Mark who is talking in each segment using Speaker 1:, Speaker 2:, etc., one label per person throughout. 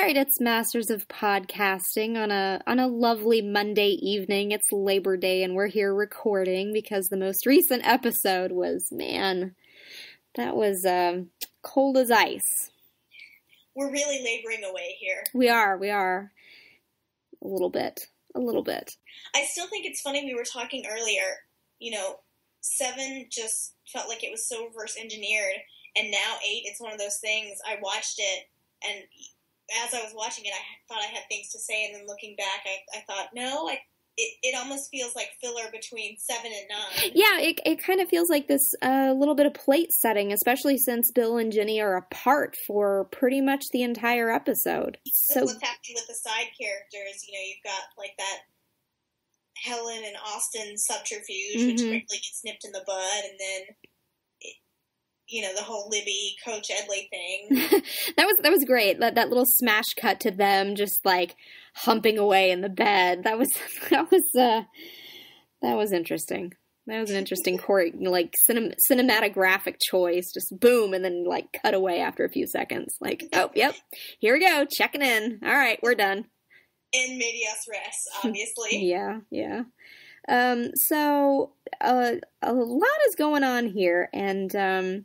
Speaker 1: right, it's Masters of Podcasting on a lovely Monday evening. It's Labor Day, and we're here recording because the most recent episode was, man, that was cold as ice.
Speaker 2: We're really laboring away here.
Speaker 1: We are. A little bit.
Speaker 2: I still think it's funny, we were talking earlier, 7 just felt like it was so reverse engineered, and now 8, it's one of those things, I watched it, and as I was watching it, I thought I had things to say, and then looking back, I thought, no, it almost feels like filler between 7 and 9.
Speaker 1: Yeah, it kind of feels like this little bit of plate setting, especially since Bill and Ginny are apart for pretty much the entire episode. So
Speaker 2: what's happening with the side characters, you've got like that Helen and Austin subterfuge, which quickly gets nipped in the bud, and then the whole Libby Coach Edley thing.
Speaker 1: that was great. That little smash cut to them just like humping away in the bed. That was interesting. That was an interesting cinematographic choice. Just boom, and then like cut away after a few seconds. Like, oh, yep, here we go, checking in. All right, we're done.
Speaker 2: In medias res, obviously.
Speaker 1: Yeah. So a lot is going on here, and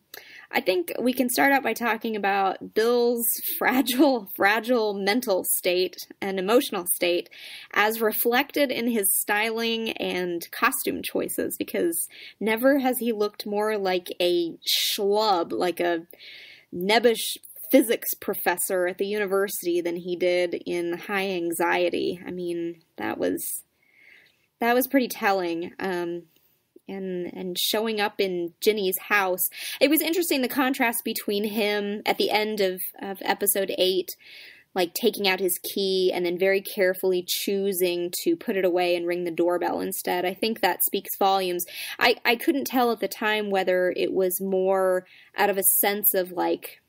Speaker 1: I think we can start out by talking about Bill's fragile mental state and emotional state as reflected in his styling and costume choices, because never has he looked more like a schlub, like a nebbish physics professor at the university than he did in High Anxiety. I mean, that was pretty telling. And showing up in Ginny's house. It was interesting, the contrast between him at the end of episode 8, like taking out his key and then very carefully choosing to put it away and ring the doorbell instead. I think that speaks volumes. I couldn't tell at the time whether it was more out of a sense of like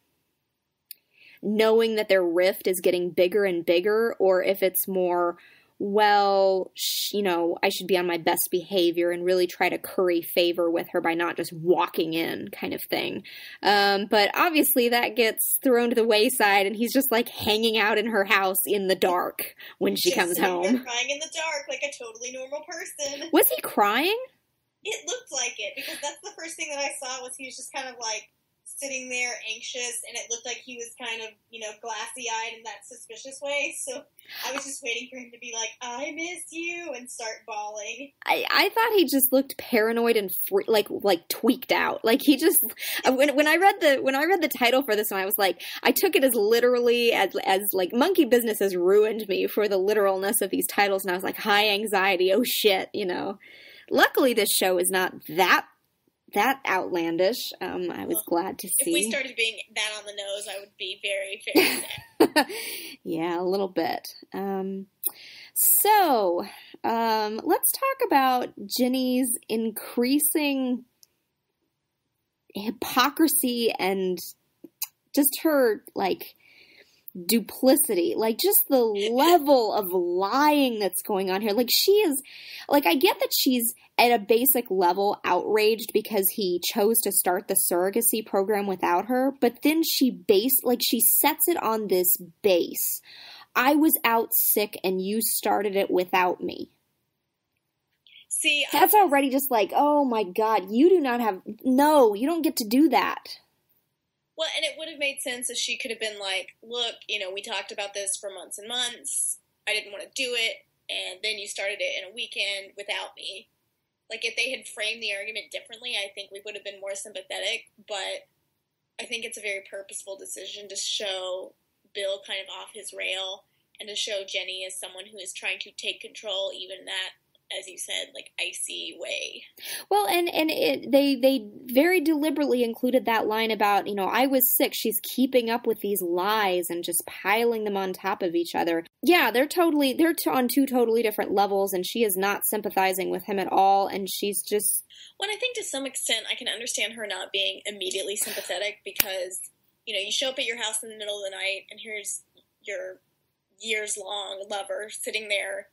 Speaker 1: knowing that their rift is getting bigger and bigger, or if it's more, well, I should be on my best behavior and really try to curry favor with her by not just walking in kind of thing. But obviously that gets thrown to the wayside, and he's just like hanging out in her house in the dark when she comes home.
Speaker 2: Crying in the dark like a totally normal person.
Speaker 1: Was he crying?
Speaker 2: It looked like it, because that's the first thing that I saw, was he was just kind of like sitting there anxious, and it looked like he was kind of, glassy-eyed in that suspicious way, so I was just waiting for him to be like, I miss you, and start bawling.
Speaker 1: I thought he just looked paranoid and like tweaked out. Like he just, when I read the title for this one, I was like, I took it as literally as like Monkey Business has ruined me for the literalness of these titles, and I was like, High Anxiety, oh shit, Luckily this show is not that outlandish. I was glad to see.
Speaker 2: If we started being that on the nose, I would be very, very sad.
Speaker 1: Yeah, a little bit. So, let's talk about Ginny's increasing hypocrisy and just her, like, duplicity, like just the level of lying that's going on here. Like she is, like, I get that she's at a basic level outraged because he chose to start the surrogacy program without her, but then she sets it on this base. I was out sick and you started it without me.
Speaker 2: See,
Speaker 1: that's already just like, oh my God, you don't get to do that.
Speaker 2: Well, and it would have made sense if she could have been like, look, we talked about this for months and months. I didn't want to do it, and then you started it in a weekend without me. Like, if they had framed the argument differently, I think we would have been more sympathetic, but I think it's a very purposeful decision to show Bill kind of off his rail and to show Jenny as someone who is trying to take control, even in that, as you said, like, icy way.
Speaker 1: Well, and they very deliberately included that line about, I was sick. She's keeping up with these lies and just piling them on top of each other. Yeah, they're on two totally different levels, and she is not sympathizing with him at all, and she's just...
Speaker 2: Well, I think to some extent I can understand her not being immediately sympathetic because, you show up at your house in the middle of the night, and here's your years-long lover sitting there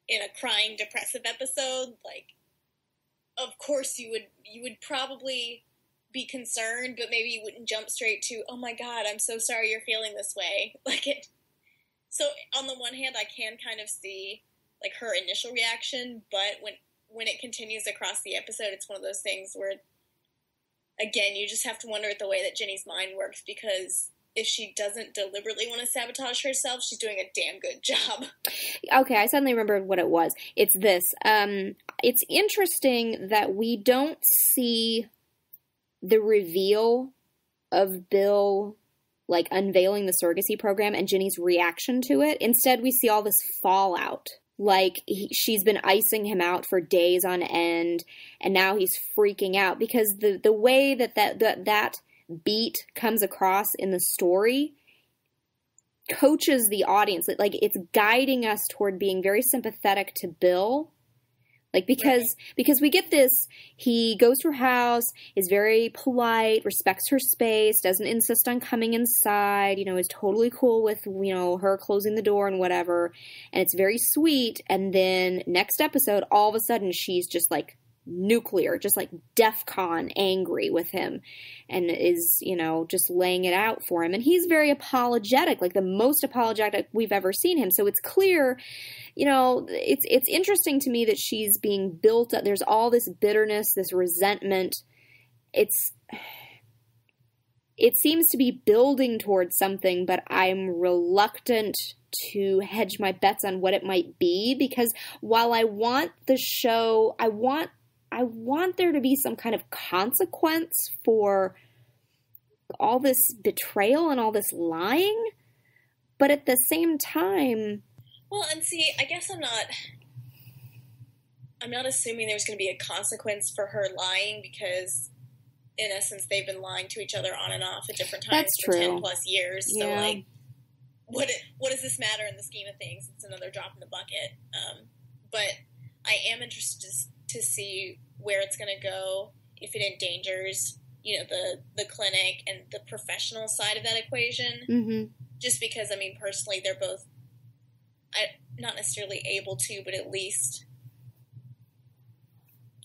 Speaker 2: in a crying, depressive episode. Like, of course you would probably be concerned, but maybe you wouldn't jump straight to, oh my God, I'm so sorry you're feeling this way. Like, So on the one hand, I can kind of see like her initial reaction, but when it continues across the episode, it's one of those things where, again, you just have to wonder at the way that Ginny's mind works, because if she doesn't deliberately want to sabotage herself, she's doing a damn good job.
Speaker 1: Okay, I suddenly remembered what it was. It's this. It's interesting that we don't see the reveal of Bill, like, unveiling the surrogacy program and Ginny's reaction to it. Instead, we see all this fallout. Like, she's been icing him out for days on end, and now he's freaking out because the way that beat comes across in the story coaches the audience. Like, it's guiding us toward being very sympathetic to Bill. Like, because we get this, he goes to her house, is very polite, respects her space, doesn't insist on coming inside, is totally cool with, her closing the door and whatever. And it's very sweet. And then next episode, all of a sudden, she's just like nuclear, just like DEFCON angry with him, and is, just laying it out for him. And he's very apologetic, like the most apologetic we've ever seen him. So it's clear, it's interesting to me that she's being built up. There's all this bitterness, this resentment. It seems to be building towards something, but I'm reluctant to hedge my bets on what it might be, because while I want the show, I want there to be some kind of consequence for all this betrayal and all this lying, but at the same time...
Speaker 2: Well, and see, I guess I'm not assuming there's going to be a consequence for her lying, because in essence they've been lying to each other on and off at different times for 10 plus years. Yeah. So, like, what does this matter in the scheme of things? It's another drop in the bucket. But I am interested to see where it's going to go, if it endangers, the clinic and the professional side of that equation.
Speaker 1: Mm-hmm.
Speaker 2: Just because, personally, they're both not necessarily able to, but at least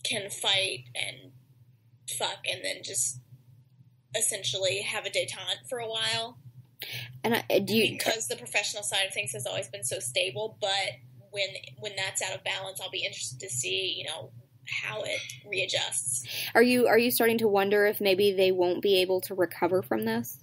Speaker 2: can fight and fuck and then just essentially have a detente for a while.
Speaker 1: And
Speaker 2: because the professional side of things has always been so stable, but when that's out of balance, I'll be interested to see, how it readjusts.
Speaker 1: Are you starting to wonder if maybe they won't be able to recover from this?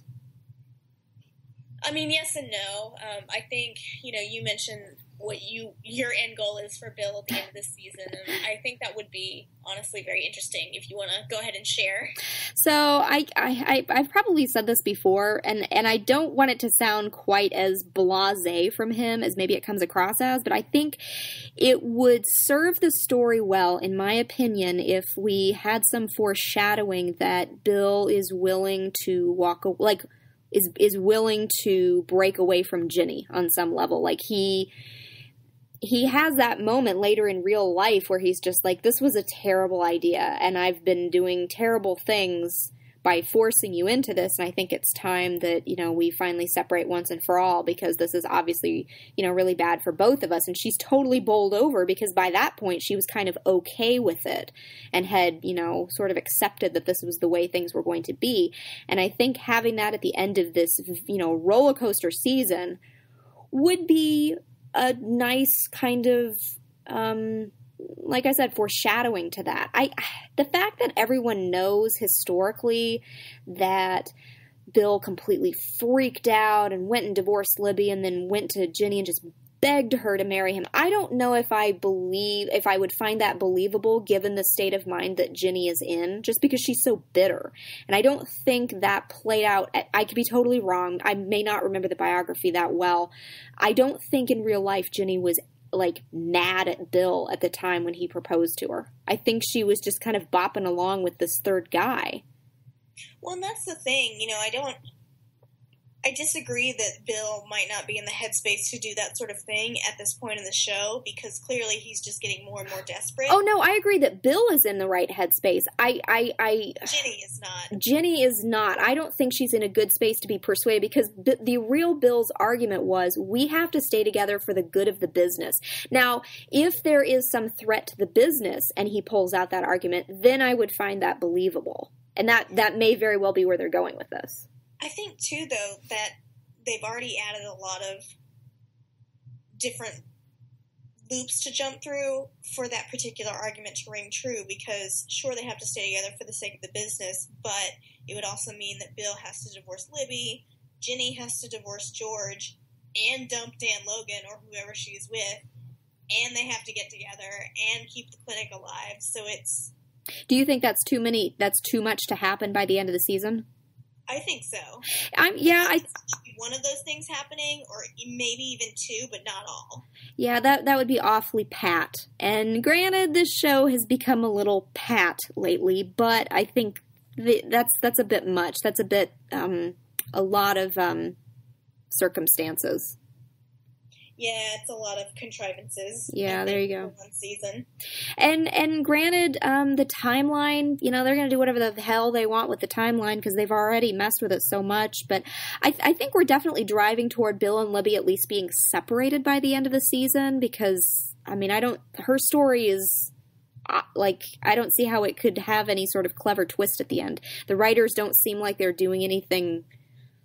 Speaker 2: Yes and no. I think, you mentioned what your end goal is for Bill at the end of this season, and I think that would be honestly very interesting if you want to go ahead and share.
Speaker 1: So I've probably said this before, and I don't want it to sound quite as blasé from him as maybe it comes across as, but I think it would serve the story well, in my opinion, if we had some foreshadowing that Bill is willing to is willing to break away from Ginny on some level. Like, he has that moment later in real life where he's just like, this was a terrible idea, and I've been doing terrible things by forcing you into this, and I think it's time that, we finally separate once and for all, because this is obviously, really bad for both of us. And she's totally bowled over, because by that point she was kind of okay with it and had, sort of accepted that this was the way things were going to be. And I think having that at the end of this, roller coaster season would be a nice kind of, like I said, foreshadowing to that. The fact that everyone knows historically that Bill completely freaked out and went and divorced Libby and then went to Ginny and just begged her to marry him, I don't know if I would find that believable given the state of mind that Ginny is in, just because she's so bitter. And I don't think that played out. I could be totally wrong. I may not remember the biography that well. I don't think in real life Ginny was like mad at Bill at the time when he proposed to her. I think she was just kind of bopping along with this third guy.
Speaker 2: Well, and that's the thing, I disagree that Bill might not be in the headspace to do that sort of thing at this point in the show, because clearly he's just getting more and more desperate.
Speaker 1: Oh, no, I agree that Bill is in the right headspace.
Speaker 2: Ginny is not.
Speaker 1: Ginny is not. I don't think she's in a good space to be persuaded, because the real Bill's argument was, we have to stay together for the good of the business. Now, if there is some threat to the business and he pulls out that argument, then I would find that believable. And that may very well be where they're going with this.
Speaker 2: I think, too, though, that they've already added a lot of different loops to jump through for that particular argument to ring true, because sure, they have to stay together for the sake of the business, but it would also mean that Bill has to divorce Libby, Ginny has to divorce George, and dump Dan Logan or whoever she's with, and they have to get together and keep the clinic alive. So it's...
Speaker 1: Do you think that's too much to happen by the end of the season?
Speaker 2: I think so. One of those things happening, or maybe even two, but not all.
Speaker 1: Yeah, that would be awfully pat. And granted, this show has become a little pat lately, but I think that's a bit much. That's a bit a lot of circumstances.
Speaker 2: Yeah, it's a lot of contrivances.
Speaker 1: Yeah, there you go.
Speaker 2: For one season.
Speaker 1: And granted, the timeline, they're going to do whatever the hell they want with the timeline because they've already messed with it so much. But I think we're definitely driving toward Bill and Libby at least being separated by the end of the season because, her story is... I don't see how it could have any sort of clever twist at the end. The writers don't seem like they're doing anything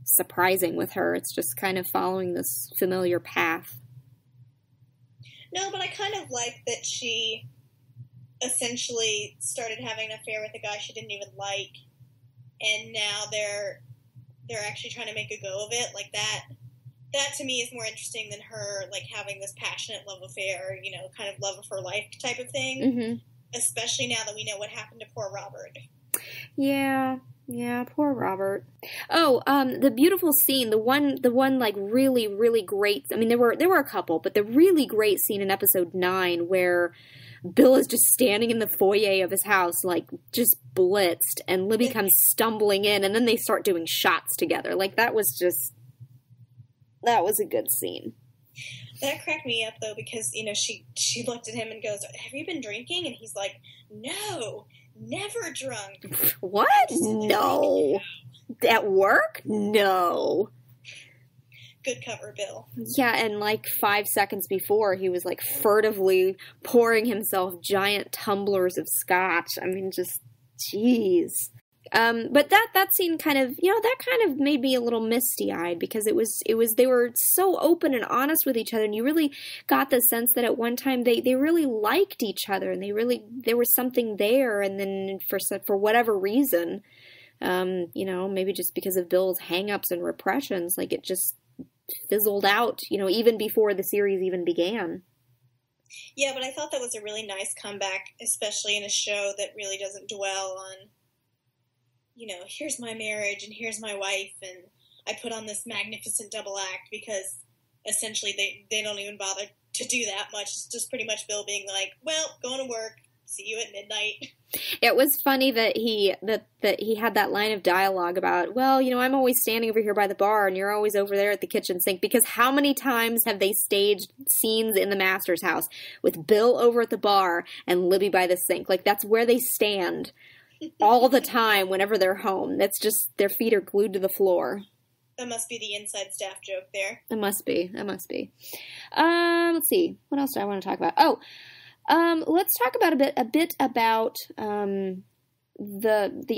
Speaker 1: surprising with her. It's just kind of following this familiar path.
Speaker 2: No, but I kind of like that she essentially started having an affair with a guy she didn't even like, and now they're actually trying to make a go of it. Like that to me is more interesting than her like having this passionate love affair, kind of love of her life type of thing.
Speaker 1: Mm-hmm.
Speaker 2: Especially now that we know what happened to poor Robert.
Speaker 1: Yeah, poor Robert. Oh, the beautiful scene, the one like really, really great. There were a couple, but the really great scene in episode 9 where Bill is just standing in the foyer of his house, like just blitzed, and Libby comes stumbling in, and then they start doing shots together. Like that was a good scene.
Speaker 2: That cracked me up though because she looked at him and goes, "Have you been drinking?" And he's like, "No. Never drunk."
Speaker 1: What? No. At work? No.
Speaker 2: Good cover, Bill.
Speaker 1: Yeah, and like 5 seconds before, he was like furtively pouring himself giant tumblers of scotch. Just, jeez. But that scene kind of, that kind of made me a little misty-eyed because it was, they were so open and honest with each other, and you really got the sense that at one time they really liked each other, and there was something there, and then for whatever reason, maybe just because of Bill's hang-ups and repressions, like it just fizzled out, even before the series even began.
Speaker 2: Yeah, but I thought that was a really nice comeback, especially in a show that really doesn't dwell on here's my marriage and here's my wife and I put on this magnificent double act, because essentially they don't even bother to do that much. It's just pretty much Bill being like, well, going to work, see you at midnight.
Speaker 1: It was funny that he had that line of dialogue about, well, I'm always standing over here by the bar and you're always over there at the kitchen sink, because how many times have they staged scenes in the master's house with Bill over at the bar and Libby by the sink? Like that's where they stand all the time whenever they're home. That's just, their feet are glued to the floor.
Speaker 2: That must be the inside staff joke there.
Speaker 1: It must be. Let's see. What else do I want to talk about? Oh, let's talk about a bit about the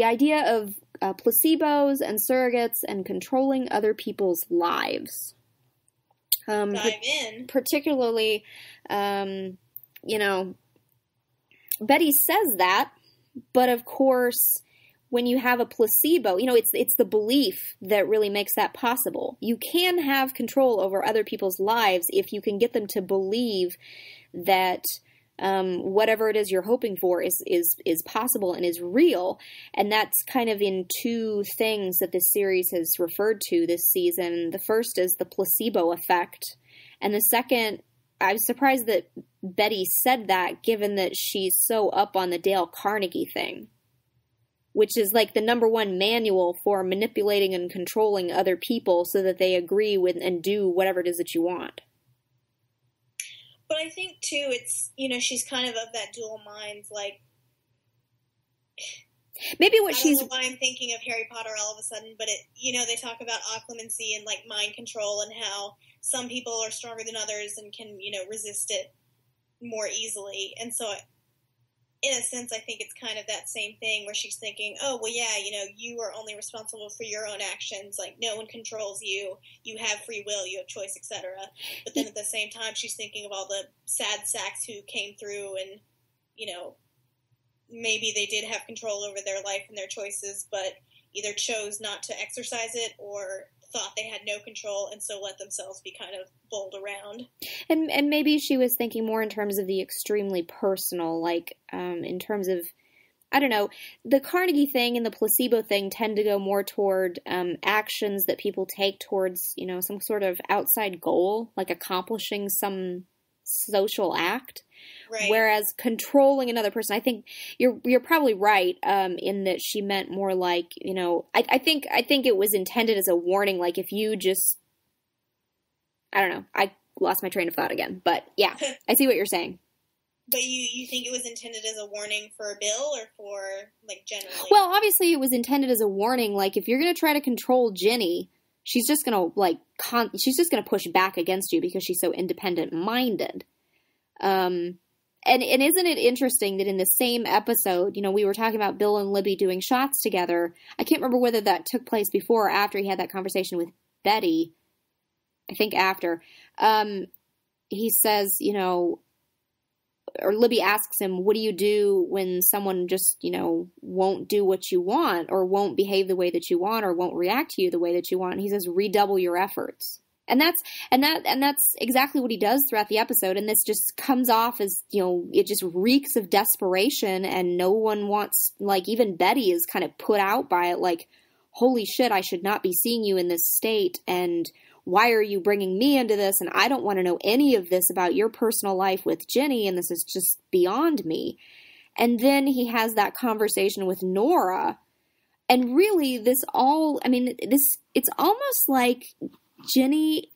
Speaker 1: idea of placebos and surrogates and controlling other people's lives.
Speaker 2: Dive in.
Speaker 1: Particularly, Betty says that, but of course, when you have a placebo, it's the belief that really makes that possible. You can have control over other people's lives if you can get them to believe that whatever it is you're hoping for is possible and is real. And that's kind of in two things that this series has referred to this season. The first is the placebo effect, and the second, I was surprised that Betty said that, given that she's so up on the Dale Carnegie thing, which is like the #1 manual for manipulating and controlling other people so that they agree with and do whatever it is that you want.
Speaker 2: But I think, too, it's, she's kind of that dual mind, like...
Speaker 1: Maybe what
Speaker 2: I don't know why I'm thinking of Harry Potter all of a sudden, but they talk about occlumency and, like, mind control and how some people are stronger than others and can, resist it more easily. And so in a sense, I think it's kind of that same thing where she's thinking, oh, well, yeah, you are only responsible for your own actions. Like, no one controls you. You have free will. You have choice, etc. But then at the same time, she's thinking of all the sad sacks who came through and, maybe they did have control over their life and their choices, but either chose not to exercise it or thought they had no control and so let themselves be kind of bowled around.
Speaker 1: And maybe she was thinking more in terms of the extremely personal, like in terms of, I don't know, the Carnegie thing and the placebo thing tend to go more toward actions that people take towards, some sort of outside goal, like accomplishing some social act.
Speaker 2: Right.
Speaker 1: Whereas controlling another person, I think you're probably right in that she meant more like, I think it was intended as a warning, like if you just, I don't know, I lost my train of thought again, but yeah, I see what you're saying.
Speaker 2: But you think it was intended as a warning for Bill or for, like, generally?
Speaker 1: Well, obviously it was intended as a warning, like if you're going to try to control Ginny, she's just going to, she's just going to push back against you because she's so independent-minded. And isn't it interesting that in the same episode, we were talking about Bill and Libby doing shots together. I can't remember whether that took place before or after he had that conversation with Betty. I think after. He says, or Libby asks him, what do you do when someone just, won't do what you want or won't behave the way that you want or won't react to you the way that you want? And he says, redouble your efforts. And that's exactly what he does throughout the episode. And this just comes off as, it just reeks of desperation and no one wants, like even Betty is kind of put out by it. Like, holy shit, I should not be seeing you in this state. And why are you bringing me into this? And I don't want to know any of this about your personal life with Ginny. And this is just beyond me. And then he has that conversation with Nora. And really it's almost like Ginny,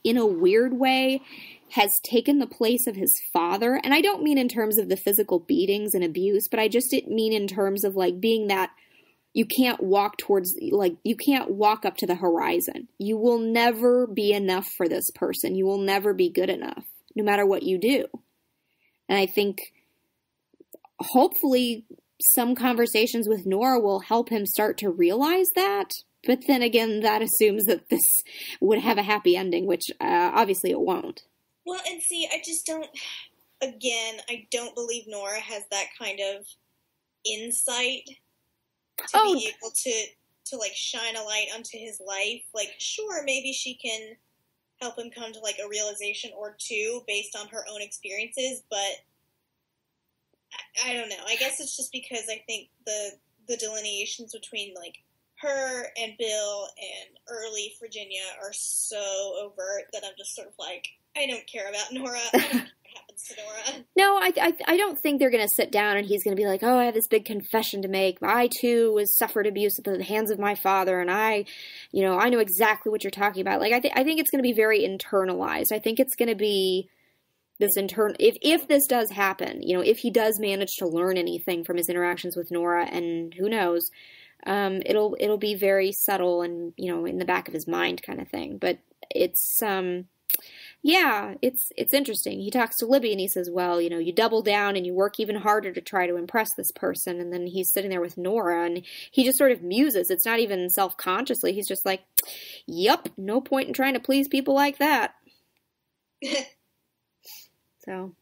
Speaker 1: in a weird way, has taken the place of his father. And I don't mean in terms of the physical beatings and abuse, but I just mean in terms of, like, being that you can't walk towards, like, you can't walk up to the horizon. You will never be enough for this person. You will never be good enough, no matter what you do. And I think, hopefully, some conversations with Nora will help him start to realize that. But then again, that assumes that this would have a happy ending, which obviously it won't.
Speaker 2: Well, and see, I don't believe Nora has that kind of insight to be able to like shine a light onto his life. Like, sure, maybe she can help him come to like a realization or two based on her own experiences, but I don't know. I guess it's just because I think the delineations between like her and Bill and early Virginia are so overt that I'm just sort of like, I don't care about Nora. I don't care what happens to Nora.
Speaker 1: No, I don't think they're going to sit down and he's going to be like, oh, I have this big confession to make. I, too, suffered abuse at the hands of my father, and I know exactly what you're talking about. Like, I think it's going to be very internalized. I think it's going to be this if this does happen, if he does manage to learn anything from his interactions with Nora, and who knows, it'll be very subtle and, in the back of his mind kind of thing. But it's, it's interesting. He talks to Libby and he says, well, you double down and you work even harder to try to impress this person. And then he's sitting there with Nora and he just sort of muses. It's not even self-consciously. He's just like, yep, no point in trying to please people like that. So,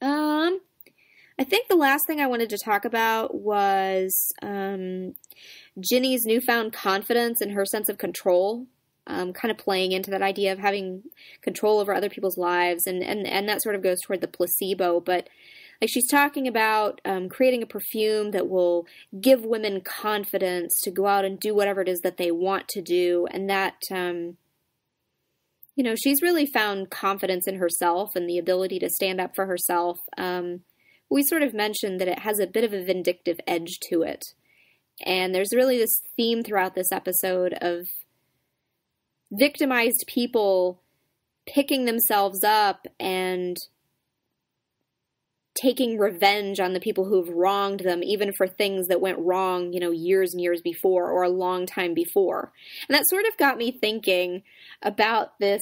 Speaker 1: I think the last thing I wanted to talk about was Ginny's newfound confidence and her sense of control, kind of playing into that idea of having control over other people's lives, and that sort of goes toward the placebo. But like she's talking about creating a perfume that will give women confidence to go out and do whatever it is that they want to do, and that she's really found confidence in herself and the ability to stand up for herself. We sort of mentioned that it has a bit of a vindictive edge to it. And there's really this theme throughout this episode of victimized people picking themselves up and taking revenge on the people who have wronged them, even for things that went wrong, years and years before or a long time before. And that sort of got me thinking about this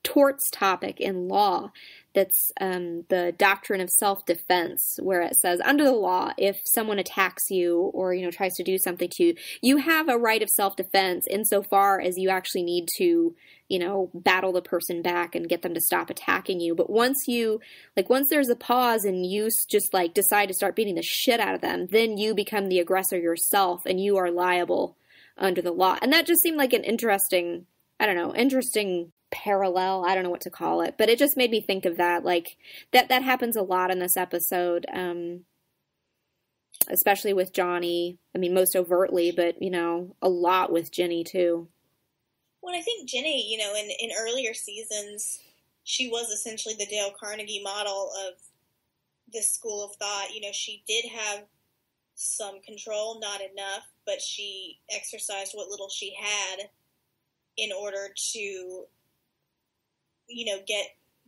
Speaker 1: torts topic in law that's the doctrine of self-defense, where it says under the law, if someone attacks you or, tries to do something to you, you have a right of self-defense insofar as you actually need to, battle the person back and get them to stop attacking you. But once there's a pause and you just decide to start beating the shit out of them, then you become the aggressor yourself and you are liable under the law. And that just seemed like an interesting parallel. I don't know what to call it, but it just made me think of that. That happens a lot in this episode, especially with Johnny. I mean, most overtly, but, a lot with Ginny, too.
Speaker 2: Well, I think Ginny, in earlier seasons, she was essentially the Dale Carnegie model of this school of thought. She did have some control, not enough, but she exercised what little she had in order to,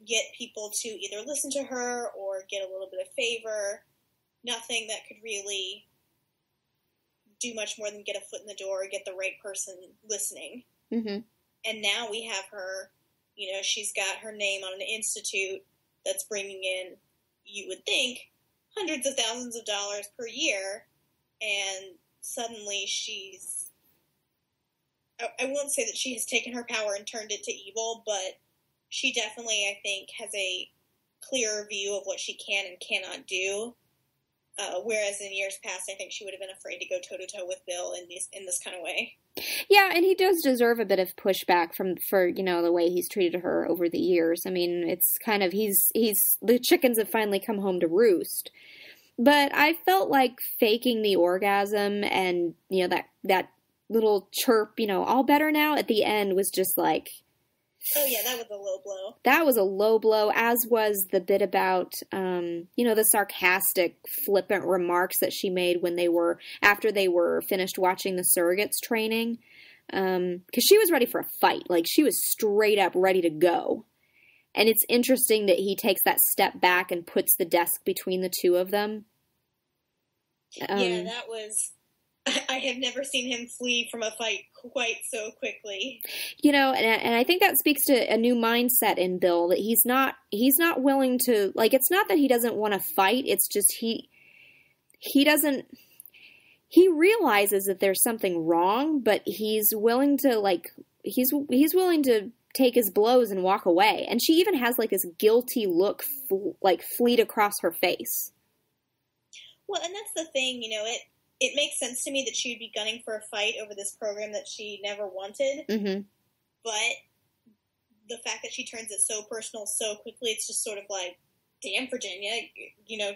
Speaker 2: get people to either listen to her or get a little bit of favor. Nothing that could really do much more than get a foot in the door or get the right person listening.
Speaker 1: Mm-hmm.
Speaker 2: And now we have her, she's got her name on an institute that's bringing in, you would think, hundreds of thousands of dollars per year, and suddenly she's, I won't say that she has taken her power and turned it to evil, but she definitely, I think, has a clearer view of what she can and cannot do. Whereas in years past, I think she would have been afraid to go toe-to-toe with Bill in this kind of way.
Speaker 1: Yeah, and he does deserve a bit of pushback for the way he's treated her over the years. I mean, it's kind of, the chickens have finally come home to roost. But I felt like faking the orgasm and, that little chirp, all better now at the end was just like...
Speaker 2: Oh, yeah, that was a low blow.
Speaker 1: That was a low blow, as was the bit about, the sarcastic, flippant remarks that she made after they were finished watching the Surrogates training. Because she was ready for a fight. She was straight up ready to go. And it's interesting that he takes that step back and puts the desk between the two of them.
Speaker 2: Yeah, that was... I have never seen him flee from a fight quite so quickly.
Speaker 1: And I think that speaks to a new mindset in Bill, that he's not willing to, it's not that he doesn't want to fight, it's just he realizes that there's something wrong, but he's willing to, he's willing to take his blows and walk away. And she even has, this guilty look, fleet across her face.
Speaker 2: Well, and that's the thing, it makes sense to me that she would be gunning for a fight over this program that she never wanted.
Speaker 1: Mm-hmm.
Speaker 2: But the fact that she turns it so personal so quickly, it's just sort of like, damn, Virginia,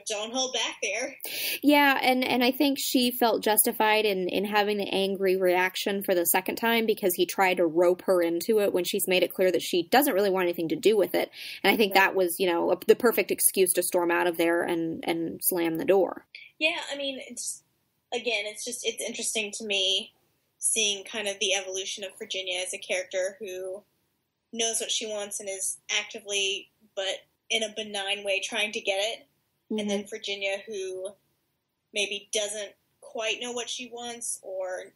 Speaker 2: don't hold back there.
Speaker 1: Yeah, and I think she felt justified in having the angry reaction for the second time because he tried to rope her into it when she's made it clear that she doesn't really want anything to do with it. And I think that was, the perfect excuse to storm out of there and slam the door.
Speaker 2: Yeah, I mean, it's interesting to me seeing kind of the evolution of Virginia as a character who knows what she wants and is actively, but in a benign way, trying to get it. Mm-hmm. And then Virginia who maybe doesn't quite know what she wants or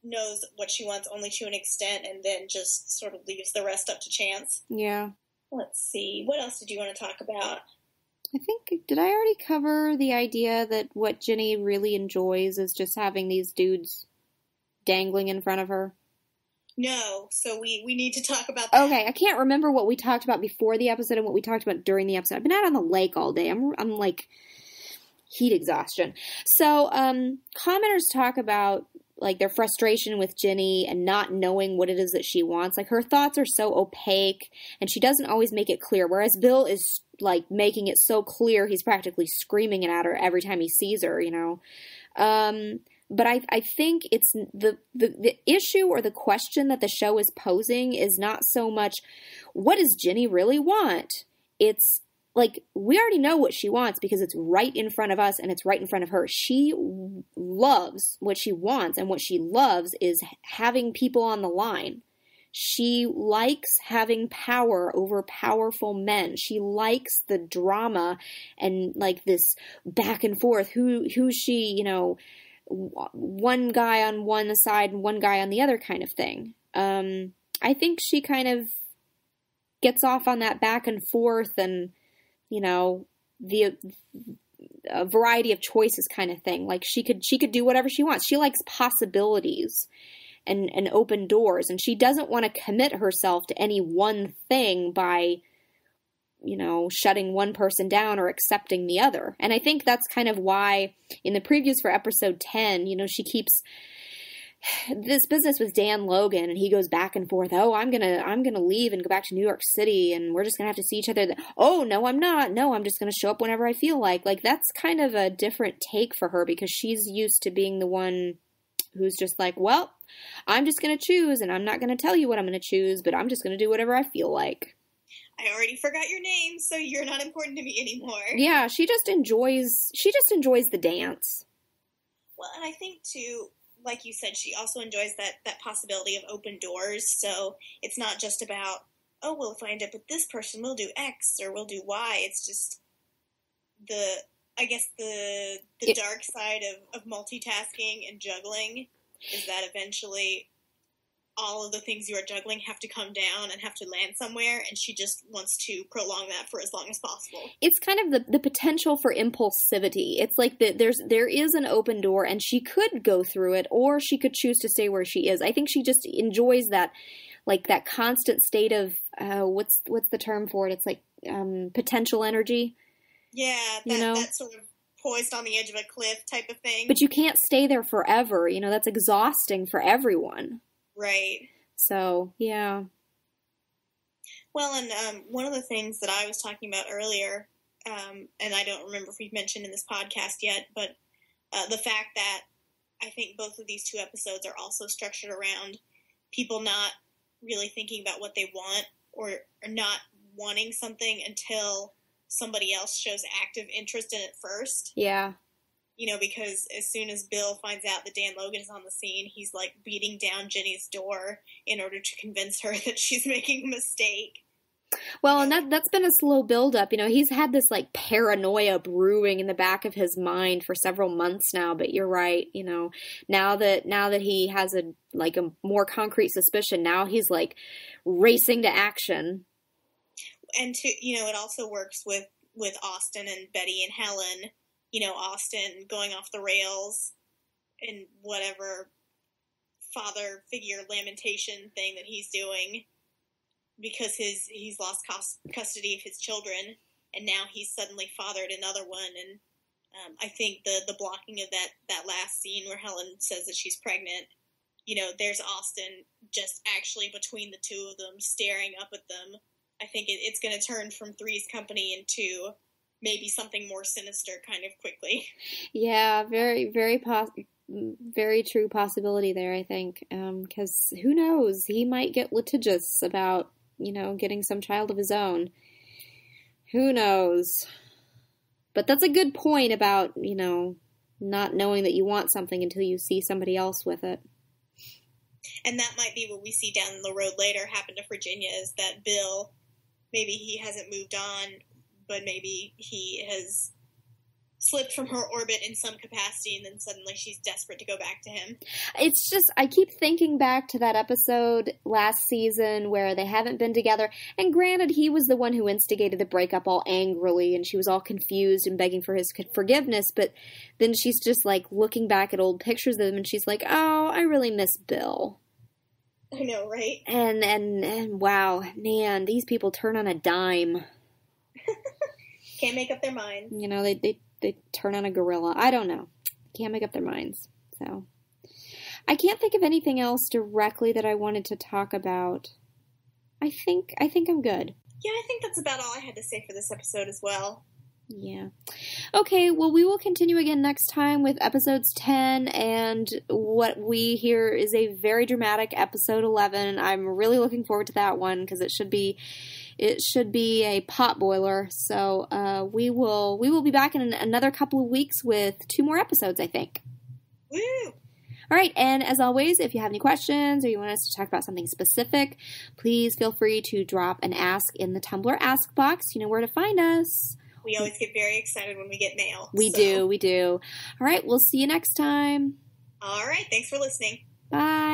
Speaker 2: knows what she wants only to an extent and then just sort of leaves the rest up to chance.
Speaker 1: Yeah.
Speaker 2: Let's see. What else did you want to talk about?
Speaker 1: I think, did I already cover the idea that what Ginny really enjoys is just having these dudes dangling in front of her?
Speaker 2: No, so we need to talk about that.
Speaker 1: Okay, I can't remember what we talked about before the episode and what we talked about during the episode. I've been out on the lake all day. I'm heat exhaustion. So, commenters talk about, their frustration with Ginny and not knowing what it is that she wants. Her thoughts are so opaque, and she doesn't always make it clear, whereas Bill is, making it so clear he's practically screaming it at her every time he sees her, But I think it's the issue or the question that the show is posing is not so much, what does Ginny really want? It's we already know what she wants because it's right in front of us and it's right in front of her. She loves what she wants, and what she loves is having people on the line. She likes having power over powerful men. She likes the drama and this back and forth. Who's she, one guy on one side and one guy on the other kind of thing. I think she kind of gets off on that back and forth and, you know, the a variety of choices kind of thing. Like she could do whatever she wants. She likes possibilities and open doors, and she doesn't want to commit herself to any one thing by, you know, shutting one person down or accepting the other. And I think that's kind of why in the previews for episode 10, you know, she keeps this business with Dan Logan, and he goes back and forth. Oh, I'm gonna leave and go back to New York City, and we're just gonna have to see each other. Oh, no, I'm not. No, I'm just gonna show up whenever I feel like. Like, that's kind of a different take for her, because she's used to being the one who's just like, well, I'm just gonna choose, and I'm not gonna tell you what I'm gonna choose, but I'm just gonna do whatever I feel like.
Speaker 2: I already forgot your name, so you're not important to me anymore.
Speaker 1: Yeah, she just enjoys the dance.
Speaker 2: Well, and I think too, like you said, she also enjoys that possibility of open doors. So it's not just about, oh, well, if I end up with this person, we'll do X or we'll do Y. It's just the dark side of multitasking and juggling is that eventually all of the things you are juggling have to come down and have to land somewhere, and she just wants to prolong that for as long as possible. It's
Speaker 1: kind of the potential for impulsivity. It's like there is an open door, and she could go through it, or she could choose to stay where she is. I think she just enjoys that, like that constant state of what's the term for it? It's like potential energy.
Speaker 2: Yeah, that sort of poised on the edge of a cliff type of thing.
Speaker 1: But you can't stay there forever. You know, that's exhausting for everyone.
Speaker 2: Right.
Speaker 1: So, yeah.
Speaker 2: Well, and one of the things that I was talking about earlier, and I don't remember if we've mentioned in this podcast yet, but the fact that I think both of these two episodes are also structured around people not really thinking about what they want or not wanting something until somebody else shows active interest in it first.
Speaker 1: Yeah.
Speaker 2: You know, because as soon as Bill finds out that Dan Logan is on the scene, he's like beating down Jenny's door in order to convince her that she's making a mistake.
Speaker 1: Well, and that's been a slow buildup. You know, he's had this like paranoia brewing in the back of his mind for several months now. But you're right. You know, now that he has a more concrete suspicion, now he's like racing to action.
Speaker 2: And it also works with Austin and Betty and Helen. You know, Austin going off the rails in whatever father figure lamentation thing that he's doing because he's lost custody of his children, and now he's suddenly fathered another one. And I think the blocking of that last scene where Helen says that she's pregnant, you know, there's Austin just actually between the two of them staring up at them. I think it's going to turn from Three's Company into maybe something more sinister kind of quickly.
Speaker 1: Yeah, very, very very true possibility there, I think. Because who knows? He might get litigious about, you know, getting some child of his own. Who knows? But that's a good point about, you know, not knowing that you want something until you see somebody else with it.
Speaker 2: And that might be what we see down the road later happen to Virginia, is that Bill, maybe he hasn't moved on, but maybe he has slipped from her orbit in some capacity, and then suddenly she's desperate to go back to him.
Speaker 1: It's just, I keep thinking back to that episode last season where they haven't been together, and granted, he was the one who instigated the breakup all angrily, and she was all confused and begging for his forgiveness, but then she's just, like, looking back at old pictures of him, and she's like, oh, I really miss Bill.
Speaker 2: I know, right?
Speaker 1: And wow, man, these people turn on a dime.
Speaker 2: Can't make up their minds.
Speaker 1: You know, they turn on a gorilla. I don't know. Can't make up their minds. So I can't think of anything else directly that I wanted to talk about. I think I'm good.
Speaker 2: Yeah, I think that's about all I had to say for this episode as well.
Speaker 1: Yeah. Okay, well, we will continue again next time with episodes 10, and what we hear is a very dramatic episode 11. I'm really looking forward to that one because it should be a potboiler. So we will be back in another couple of weeks with 2 more episodes, I think.
Speaker 2: Woo!
Speaker 1: All right, and as always, if you have any questions or you want us to talk about something specific, please feel free to drop an ask in the Tumblr Ask box. You know where to find us.
Speaker 2: We always get very excited when we get mail.
Speaker 1: We do. All right, we'll see you next time.
Speaker 2: All right, thanks for listening.
Speaker 1: Bye.